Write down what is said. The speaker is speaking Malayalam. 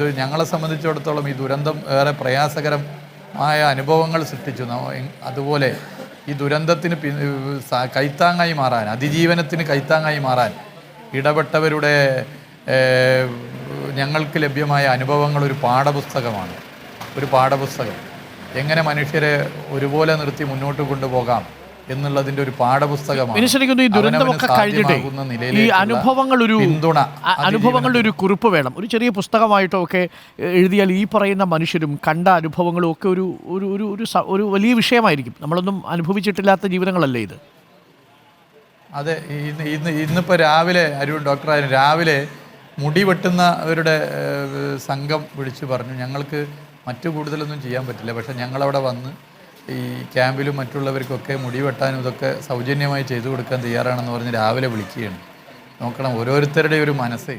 ഇത് ഞങ്ങളെ സംബന്ധിച്ചിടത്തോളം ഈ ദുരന്തം ഏറെ പ്രയാസകരമായ അനുഭവങ്ങൾ സൃഷ്ടിച്ചു. അതുപോലെ ഈ ദുരന്തത്തിന് കൈത്താങ്ങായി മാറാൻ, അതിജീവനത്തിന് കൈത്താങ്ങായി മാറാൻ ഇടപെട്ടവരുടെ ഞങ്ങൾക്ക് ലഭ്യമായ അനുഭവങ്ങൾ ഒരു പാഠപുസ്തകമാണ്. ഒരു പാഠപുസ്തകം എങ്ങനെ മനുഷ്യരെ ഒരുപോലെ നിർത്തി മുന്നോട്ട് കൊണ്ടുപോകാം എന്നുള്ളതിൻ്റെ ഒരു പാഠപുസ്തകമാണ്. ഈ ദുരന്തമൊക്കെ കഴിഞ്ഞിട്ട് ഈ അനുഭവങ്ങളുടെ ഒരു കുറിപ്പ് വേണം. ഒരു ചെറിയ പുസ്തകമായിട്ടോ ഒക്കെ എഴുതിയാൽ ഈ പറയുന്ന മനുഷ്യരും കണ്ട അനുഭവങ്ങളും ഒക്കെ ഒരു ഒരു ഒരു വലിയ വിഷയമായിരിക്കും. നമ്മളൊന്നും അനുഭവിച്ചിട്ടില്ലാത്ത ജീവിതങ്ങളല്ലേ ഇത്. അതെ, ഇന്നിപ്പോൾ രാവിലെ ഡോക്ടർ രാവിലെ മുടി വെട്ടുന്നവരുടെ സംഘം വിളിച്ചു പറഞ്ഞു, ഞങ്ങൾക്ക് മറ്റു കൂടുതലൊന്നും ചെയ്യാൻ പറ്റില്ല, പക്ഷെ ഞങ്ങളവിടെ വന്ന് ഈ ക്യാമ്പിലും മറ്റുള്ളവർക്കൊക്കെ മുടി വെട്ടാനും ഇതൊക്കെ സൗജന്യമായി ചെയ്തു കൊടുക്കാൻ തയ്യാറാണെന്ന് പറഞ്ഞ് രാവിലെ വിളിക്കുകയാണ്. നോക്കണം ഓരോരുത്തരുടെ ഒരു മനസ്സ്.